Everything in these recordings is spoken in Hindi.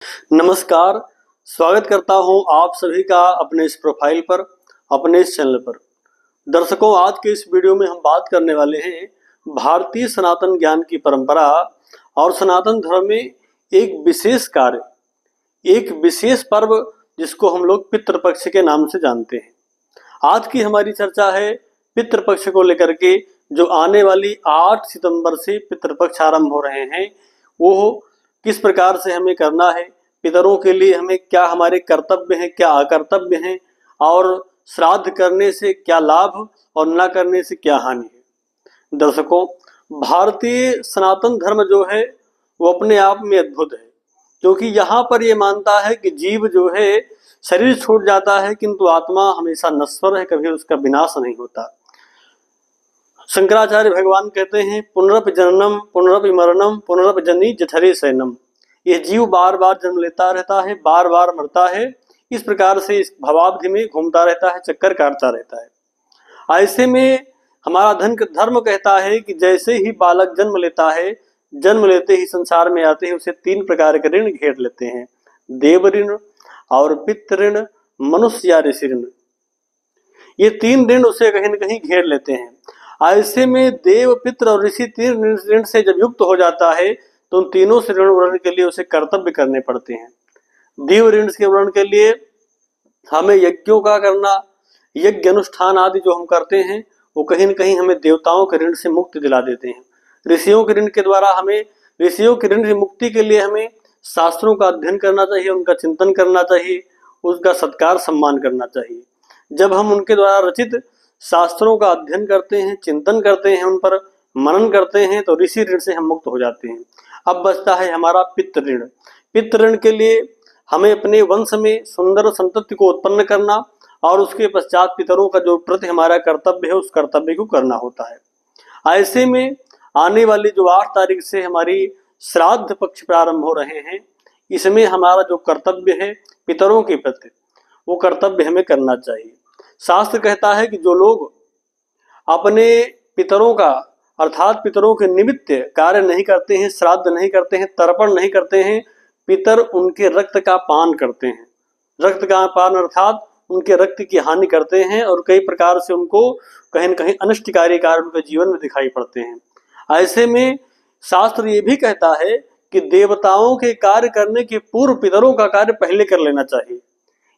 नमस्कार, स्वागत करता हूं आप सभी का अपने इस प्रोफाइल पर, अपने इस चैनल पर। दर्शकों, आज के इस वीडियो में हम बात करने वाले हैं भारतीय सनातन ज्ञान की परंपरा और सनातन धर्म में एक विशेष कार्य, एक विशेष पर्व जिसको हम लोग पितृपक्ष के नाम से जानते हैं। आज की हमारी चर्चा है पितृपक्ष को लेकर के। जो आने वाली 8 सितंबर से पितृपक्ष आरंभ हो रहे हैं, वो किस प्रकार से हमें करना है, पितरों के लिए हमें क्या हमारे कर्तव्य हैं, क्या अकर्तव्य हैं, और श्राद्ध करने से क्या लाभ और न करने से क्या हानि है। दर्शकों, भारतीय सनातन धर्म जो है वो अपने आप में अद्भुत है, क्योंकि यहाँ पर ये मानता है कि जीव जो है शरीर छूट जाता है किंतु आत्मा हमेशा नश्वर है, कभी उसका विनाश नहीं होता। शंकराचार्य भगवान कहते हैं, पुनरपि जननम पुनरपि मरणम पुनरपि जनि जठरे शयनम। यह जीव बार बार जन्म लेता रहता है, बार बार मरता है, इस प्रकार से इस भवाब्धि में घूमता रहता है, चक्कर काटता रहता है। ऐसे में हमारा धर्म कहता है कि जैसे ही बालक जन्म लेता है, जन्म लेते ही संसार में आते ही उसे 3 प्रकार के ऋण घेर लेते हैं, देव ऋण और पितृ ऋण, मनुष्य या ऋषि ऋण। ये 3 ऋण उसे कहीं न कहीं घेर लेते हैं। ऐसे में देव, पितृ और ऋषि 3 ऋण से जब युक्त हो जाता है तो उन तीनों से ऋण उड़ने के लिए उसे कर्तव्य करने पड़ते हैं। देव ऋण के उड़न के लिए हमें यज्ञों का करना, यज्ञ अनुष्ठान आदि जो हम करते हैं वो कहीं न कहीं हमें देवताओं के ऋण से मुक्ति दिला देते हैं। ऋषियों के ऋण के द्वारा हमें, ऋषियों के ऋण से मुक्ति के लिए हमें शास्त्रों का अध्ययन करना चाहिए, उनका चिंतन करना चाहिए, उसका सत्कार सम्मान करना चाहिए। जब हम उनके द्वारा रचित शास्त्रों का अध्ययन करते हैं, चिंतन करते हैं, उन पर मनन करते हैं, तो ऋषि ऋण से हम मुक्त हो जाते हैं। अब बचता है हमारा पितृ ऋण। पितृ ऋण के लिए हमें अपने वंश में सुंदर संतति को उत्पन्न करना और उसके पश्चात पितरों का जो प्रति हमारा कर्तव्य है उस कर्तव्य को करना होता है। ऐसे में आने वाली जो 8 तारीख से हमारी श्राद्ध पक्ष प्रारंभ हो रहे हैं, इसमें हमारा जो कर्तव्य है पितरों के प्रति, वो कर्तव्य हमें करना चाहिए। शास्त्र कहता है कि जो लोग अपने पितरों का अर्थात पितरों के निमित्त कार्य नहीं करते हैं, श्राद्ध नहीं करते हैं, तर्पण नहीं करते हैं, पितर उनके रक्त का पान करते हैं। रक्त का पान अर्थात उनके रक्त की हानि करते हैं और कई प्रकार से उनको कहीं न कहीं अनिष्टकारी कार्य उनके जीवन में दिखाई पड़ते हैं। ऐसे में शास्त्र ये भी कहता है कि देवताओं के कार्य करने के पूर्व पितरों का कार्य पहले कर लेना चाहिए।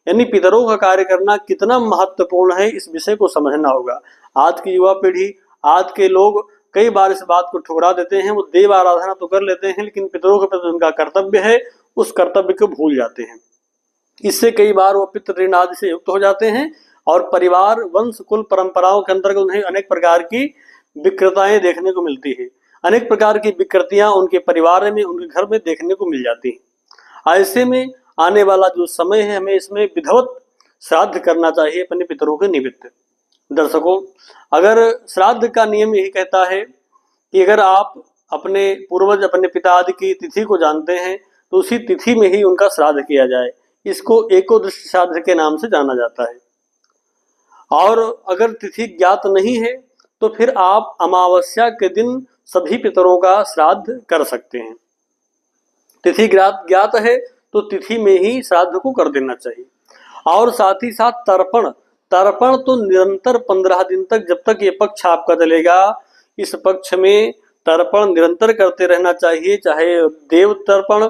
यानी पितरों का कार्य करना कितना महत्वपूर्ण है, इस विषय को समझना होगा। आज की युवा पीढ़ी, आज के लोग कई बार इस बात को ठुकरा देते हैं। वो देव आराधना तो कर लेते हैं, लेकिन पितरों के प्रति उनका कर्तव्य है, उस कर्तव्य को भूल जाते हैं। इससे कई बार वो पितृ ऋण आदि से युक्त हो जाते हैं और परिवार, वंश, कुल परंपराओं के अंतर्गत उन्हें अनेक प्रकार की विकृताएं देखने को मिलती है। अनेक प्रकार की विकृतियां उनके परिवार में, उनके घर में देखने को मिल जाती है। ऐसे में आने वाला जो समय है, हमें इसमें विधिवत श्राद्ध करना चाहिए अपने पितरों के निमित्त। दर्शकों, अगर श्राद्ध का नियम यही कहता है कि अगर आप अपने पूर्वज, अपने पिता आदि की तिथि को जानते हैं तो उसी तिथि में ही उनका श्राद्ध किया जाए। इसको एकोदशी श्राद्ध के नाम से जाना जाता है। और अगर तिथि ज्ञात नहीं है तो फिर आप अमावस्या के दिन सभी पितरों का श्राद्ध कर सकते हैं। तिथि ज्ञात है तो तिथि में ही श्राद्ध को कर देना चाहिए। और साथ ही साथ तर्पण तो निरंतर 15 दिन तक, जब तक ये पक्ष आपका चलेगा, इस पक्ष में तर्पण निरंतर करते रहना चाहिए। चाहे देव तर्पण,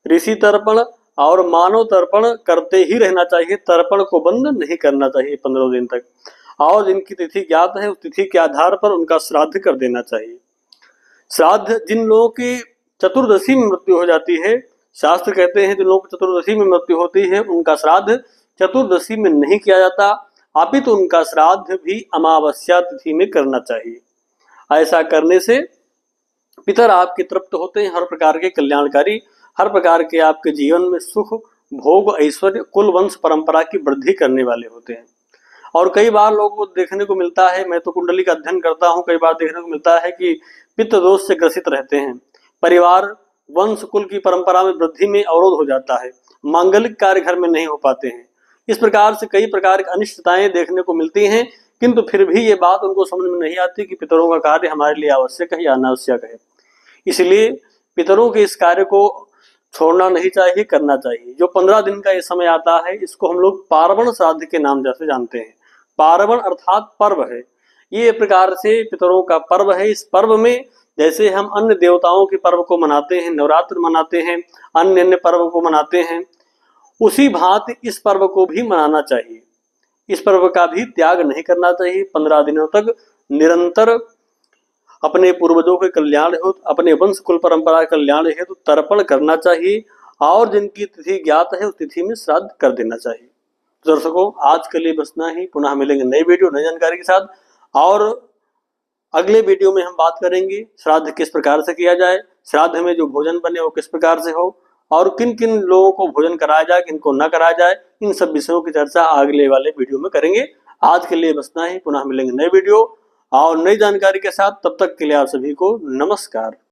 ऋषि तर्पण और मानव तर्पण करते ही रहना चाहिए। तर्पण को बंद नहीं करना चाहिए 15 दिन तक। और जिनकी तिथि ज्ञात है उस तिथि के आधार पर उनका श्राद्ध कर देना चाहिए। श्राद्ध, जिन लोगों की चतुर्दशी में मृत्यु हो जाती है, शास्त्र कहते हैं जिन लोगों की चतुर्दशी में मृत्यु होती है उनका श्राद्ध चतुर्दशी में नहीं किया जाता, अपितु उनका श्राद्ध भी अमावस्या तिथि में करना चाहिए। ऐसा करने से पितर आपके तृप्त होते हैं, हर प्रकार के कल्याणकारी, हर प्रकार के आपके जीवन में सुख, भोग, ऐश्वर्य, कुल वंश परंपरा की वृद्धि करने वाले होते हैं। और कई बार लोगों को देखने को मिलता है, मैं तो कुंडली का अध्ययन करता हूँ, कई बार देखने को मिलता है कि पित्त दोष से ग्रसित रहते हैं, परिवार, वंश, कुल की परंपरा में वृद्धि में अवरोध हो जाता है, मांगलिक कार्य घर में नहीं हो पाते हैं। इस प्रकार से कई प्रकार की अनिश्चितताएं देखने को मिलती हैं, किंतु फिर भी ये बात उनको समझ में नहीं आती कि पितरों का कार्य हमारे लिए आवश्यक है या अनावश्यक है। इसलिए पितरों के इस कार्य को छोड़ना नहीं चाहिए, करना चाहिए। जो 15 दिन का ये समय आता है, इसको हम लोग पार्वण श्राद्ध के नाम जैसे जानते हैं। पार्वण अर्थात पर्व है। ये एक प्रकार से पितरों का पर्व है। इस पर्व में जैसे हम अन्य देवताओं के पर्व को मनाते हैं, नवरात्र मनाते हैं, अन्य अन्य पर्व को मनाते हैं, उसी भांति इस पर्व को भी मनाना चाहिए। इस पर्व का भी त्याग नहीं करना चाहिए। 15 दिनों तक निरंतर अपने पूर्वजों के कल्याण हेतु, अपने वंश कुल परंपरा कल्याण हेतु तर्पण करना चाहिए और जिनकी तिथि ज्ञात है उस तिथि में श्राद्ध कर देना चाहिए। तो दर्शकों, आज के लिए बस इतना ही। पुनः मिलेंगे नई वीडियो नई जानकारी के साथ, और अगले वीडियो में हम बात करेंगे श्राद्ध किस प्रकार से किया जाए, श्राद्ध में जो भोजन बने वो किस प्रकार से हो, और किन किन लोगों को भोजन कराया जाए, किनको न कराया जाए। इन सब विषयों की चर्चा अगले वाले वीडियो में करेंगे। आज के लिए बस इतना ही। पुनः मिलेंगे नई वीडियो और नई जानकारी के साथ। तब तक के लिए आप सभी को नमस्कार।